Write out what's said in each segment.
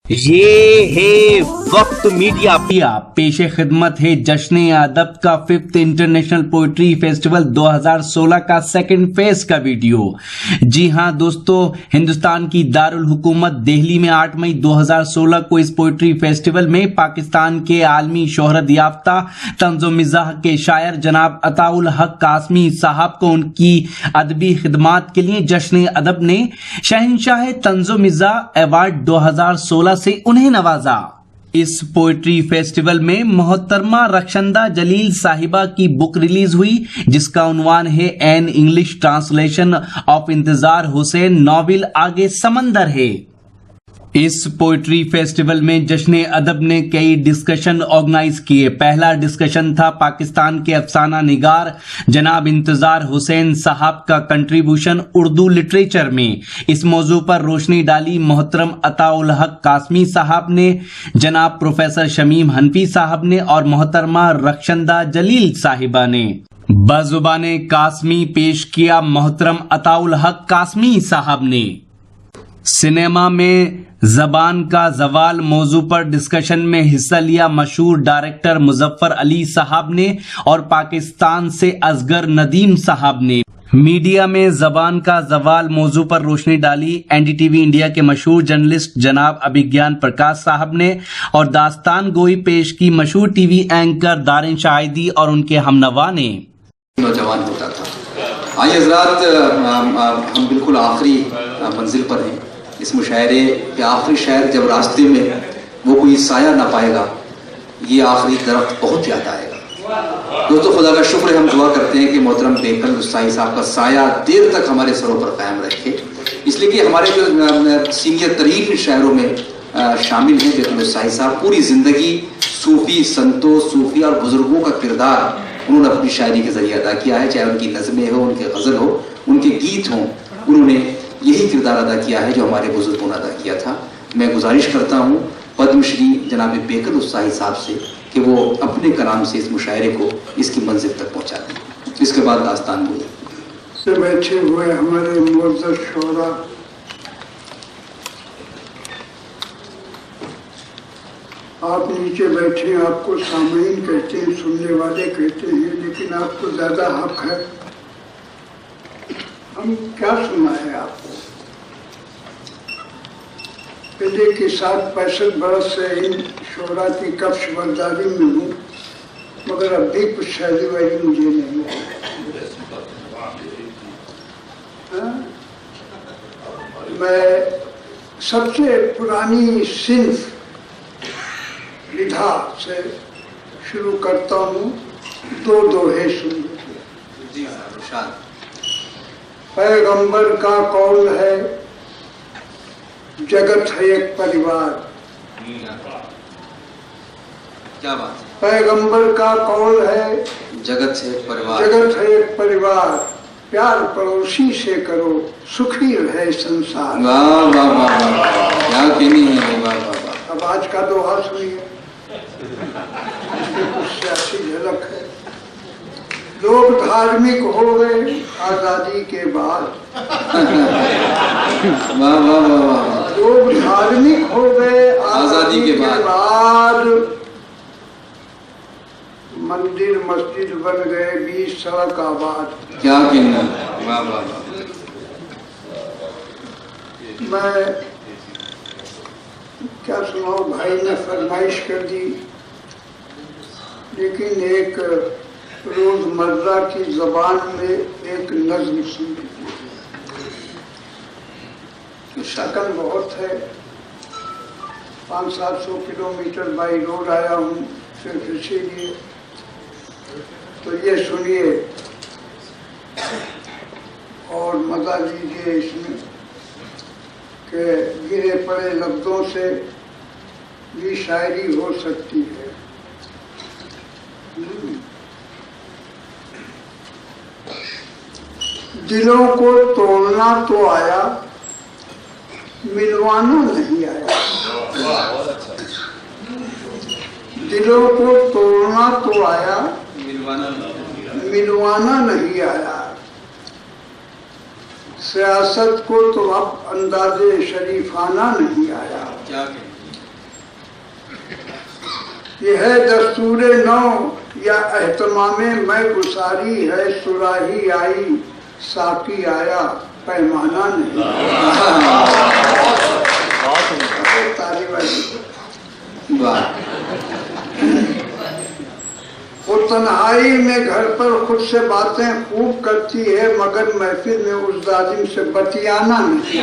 ये है वक्त मीडिया पेशे खिदमत है जश्न अदब का 5th इंटरनेशनल पोइट्री फेस्टिवल 2016 का सेकंड फेज का वीडियो। जी हां दोस्तों, हिंदुस्तान की दारुल हुकूमत दिल्ली में 8 मई 2016 को इस पोइट्री फेस्टिवल में पाकिस्तान के आलमी शोहरत याफ्ता तंज़ो मिज़ाह के शायर जनाब अताउल हक कासमी साहब को उनकी अदबी खिदमात के लिए जश्न अदब ने शहंशाह तंज़ो मिज़ाह अवार्ड 2016 से उन्हें नवाजा। इस पोएट्री फेस्टिवल में मोहतरमा रक्षंदा जलील साहिबा की बुक रिलीज हुई, जिसका उन्वान है एन इंग्लिश ट्रांसलेशन ऑफ इंतजार हुसैन नॉवेल आगे समंदर है। इस पोएट्री फेस्टिवल में जश्न अदब ने कई डिस्कशन ऑर्गेनाइज किए। पहला डिस्कशन था पाकिस्तान के अफसाना निगार जनाब इंतजार हुसैन साहब का कंट्रीब्यूशन उर्दू लिटरेचर में। इस मौजू पर रोशनी डाली मोहतरम अताउल हक कासमी साहब ने, जनाब प्रोफेसर शमीम हनफी साहब ने और मोहतरमा रक्षंदा जलील साहिबा ने। बजुबाने कासमी पेश किया मोहतरम अताउल हक कासमी साहब ने। सिनेमा में जबान का जवाल मौजू पर डिस्कशन में हिस्सा लिया मशहूर डायरेक्टर मुजफ्फर अली साहब ने और पाकिस्तान से असगर नदीम साहब ने। मीडिया में जबान का जवाल मौजू पर रोशनी डाली एनडीटीवी इंडिया के मशहूर जर्नलिस्ट जनाब अभिज्ञान प्रकाश साहब ने और दास्तान गोई पेश की मशहूर टीवी एंकर दारिन शाहिदी और उनके हमनवा ने। नौजवान होता था। आइए हज़रात, हम बिल्कुल आखिरी मंजिल पर हैं। इस मुशायरे के आखिरी शायर जब रास्ते में वो कोई साया ना पाएगा, ये आखिरी दरख्त बहुत याद आएगा। दोस्तों, खुदा का शुक्र है, हम दुआ करते हैं कि मोहतरम बेकल उस्ताई साहब का साया देर तक हमारे सरों पर कायम रखे, इसलिए कि हमारे जो सीनियर तरीन शायरों में शामिल हैं बेकल उस्ताई साहब। पूरी ज़िंदगी सूफ़ी संतों, सूफ़ी और बुज़ुर्गों का किरदार उन्होंने अपनी शायरी के जरिए अदा किया है। चाहे उनकी नज़में हो, उनके गज़ल हो, उनके गीत हों, उन्होंने यही किरदार अदा किया है जो हमारे बुजुर्गों ने अदा किया था। मैं गुजारिश करता हूँ पद्मश्री जनाब बेकल उस्ताई साहब से कि वो अपने कलाम से इस मुशायरे को इसकी मंजिल तक पहुँचा दें। इसके बाद दास्तान बोले। बैठे हुए हमारे मुअज़्ज़ज़ शोरा, आप नीचे बैठे, आपको सामीन कहते हैं, सुनने वाले कहते हैं, लेकिन आपको ज्यादा हक है। हम क्या सुनाए आपको? पहले के 60-65 बरस से इन शोरा की कब्श बरदारी में हूँ, मगर अब भी कुछ शायरी वायरी मुझे नहीं है। मैं सबसे पुरानी सिंफ विधा से शुरू करता हूँ। दो दोहे सुनिए। पैगंबर का कौल है, जगत है एक परिवार। क्या बात है? पैगंबर का कौल है, जगत है एक परिवार। जगत है एक परिवार, प्यार पड़ोसी से करो, सुखी रहे संसार। वाह वाह वाह वाह, क्या कहनी है। वाह वाह वाह। अब आज का दोहा सुनिए, सियासी झलक है। लोग धार्मिक हो गए आजादी के बाद। वाह वाह वाह वाह। लोग धार्मिक हो गए आजादी के बाद। मंदिर मस्जिद बन गए, 20 सड़क आबाद। क्या कहना। वाह वाह वाह। मैं क्या सुनाऊं, भाई ने फरमाइश कर दी, लेकिन एक रोजमर्रा की जबान में एक नज्म सुन। शकल बहुत है, 500-700 किलोमीटर बाई रोड आया हूँ सिर्फ इसीलिए। तो ये सुनिए और मजा लीजिए इसमें कि गिरे पड़े लफ्जों से भी शायरी हो सकती है। दिलों को तोड़ना तो आया, मिलवाना नहीं आया। दिलों को तोड़ना तो आया, मिलवाना नहीं आया। सियासत को तो अब अंदाजे शरीफाना नहीं आया। ये है दस्तूर नौ या एहतमामे मैं गुसारी है, सुराही आई साकी आया पैमाना नहीं। ताली वाली वो तन्हाई में घर पर खुद से बातें खूब करती है, मगर महफिल में उस जालिम से बतियाना नहीं।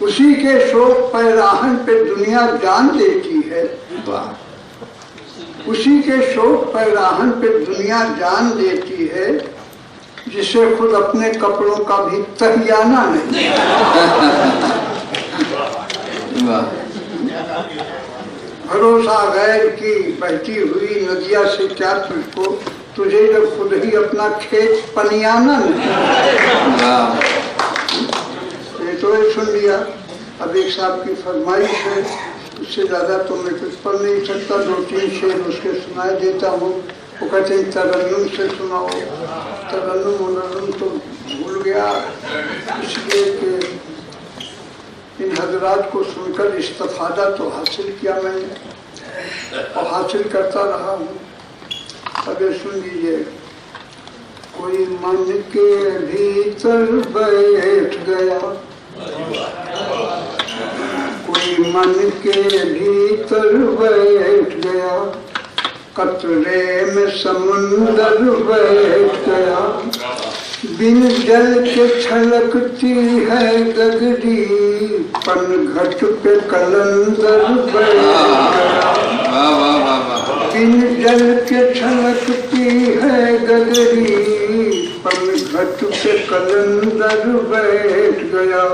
उसी के शोक पैराहन पे दुनिया जान देती है, उसी के शोक पैराहन पे दुनिया जान देती है, जिसे खुद अपने कपड़ों का भी तहियाना नहीं। भरोसा गैर की बहती हुई नदिया से क्या तुझको, तुझे जब खुद ही अपना खेत पनियाना नहीं। ये तो सुन लिया। अब एक साहब की फरमाइश है, उससे ज्यादा तो मैं कुछ पढ़ नहीं सकता, 2-3 शेर उसके सुनाई देता हूँ। वो कहते हैं तरन्नुम से सुनाओ। तरन्नुम तो भूल गया, इसलिए कि इन हजरात को सुनकर इस्तिफादा तो हासिल किया मैंने और हासिल करता रहा हूँ। अब ये सुन लीजिए। कोई मन के भीतर बैठ गया, कोई मन के भीतर बैठ गया, कतरे में समुंदर बैठ गया, बिन जल के छलकती है गगरी, पनघट पे कलंदर बैठ गया। बिन जल के छलकती है गगरी, पनघट पे कलंदर बैठ गया।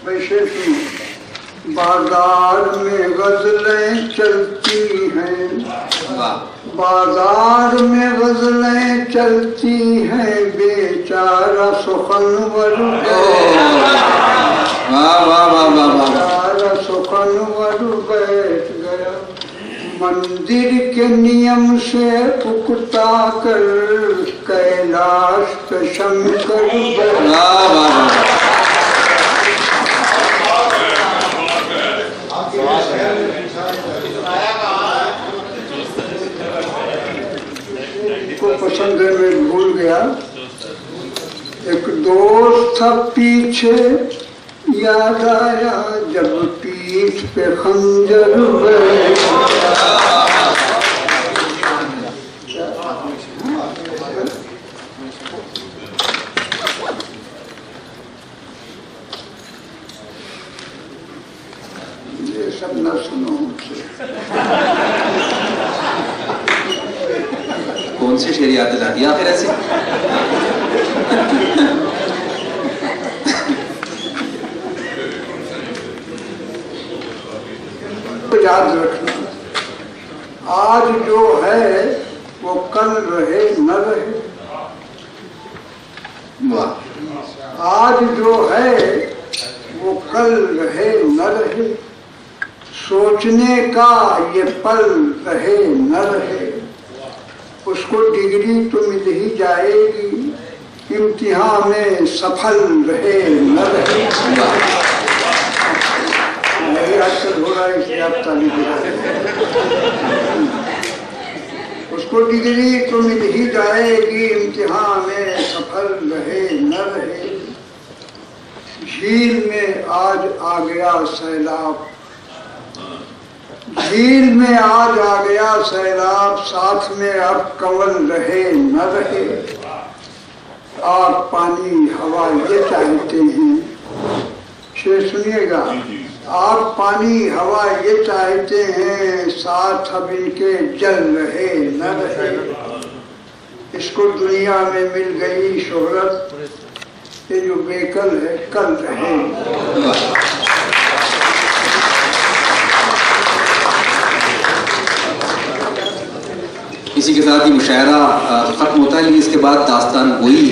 वैसे ही बाजार में गजलें चलती हैं, बाजार में गजलें चलती हैं, बेचारा सुखनवर बेचारा सुखनवर बैठ गया। मंदिर के नियम से पुख्ता कर कैलाश पे शंकर को पसंद है, मैं भूल गया। एक दोस्त था पीछे, याद आया जब पीठ पे खंजर ये सब न सुनो मुझसे। कौन सी शेर याद दिला दिया फिर ऐसे? याद रखना, आज जो है वो कल रहे न रहे। आज जो है वो कल रहे न रहे, सोचने का ये पल रहे न रहे। उसको डिग्री तो मिल ही जाएगी, इम्तिहान में सफल रहे न रहे। यही आजकल हो रहा है, इसलिए आप ताली दे रहे हैं। उसको डिग्री तो मिल ही जाएगी, इम्तिहान में सफल रहे न रहे। झील में आज आ गया सैलाब, झील में आज आ गया सैलाब, साथ में अब कंवल रहे न रहे। आग पानी हवा ये चाहते हैं, शेर सुनिएगा। आग पानी हवा ये चाहते हैं, साथ अब इनके जल रहे न रहे। इसको दुनिया में मिल गई शोहरत, ये जो बेकल है कल रहे। इसी के साथ ही मुशायरा ख़त्म होता है, लेकिन इसके बाद दास्तान गोई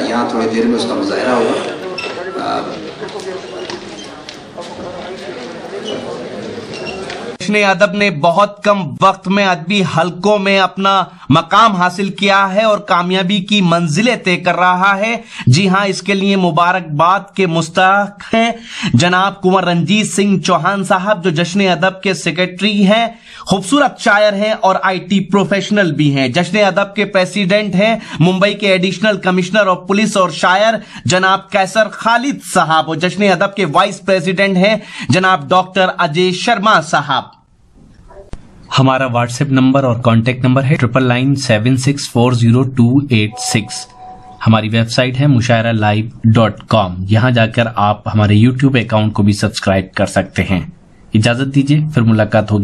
यहाँ थोड़ी देर में उसका मुजाहरा होगा। जश्न अदब ने बहुत कम वक्त में अदबी हलकों में अपना मकाम हासिल किया है और कामयाबी की मंजिलें तय कर रहा है। जी हां, इसके लिए मुबारकबाद के मुस्तहक हैं जनाब कुंवर रंजीत सिंह चौहान साहब, जो जश्न अदब के सेक्रेटरी हैं, खूबसूरत शायर हैं और IT प्रोफेशनल भी हैं। जश्न अदब के प्रेसिडेंट हैं मुंबई के एडिशनल कमिश्नर ऑफ पुलिस और शायर जनाब कैसर खालिद साहब, और जश्न अदब के वाइस प्रेसिडेंट हैं जनाब डॉक्टर अजय शर्मा साहब। हमारा व्हाट्सएप नंबर और कांटेक्ट नंबर है 9996402886। हमारी वेबसाइट है mushairalive.com। यहां जाकर आप हमारे YouTube अकाउंट को भी सब्सक्राइब कर सकते हैं। इजाजत दीजिए, फिर मुलाकात होगी।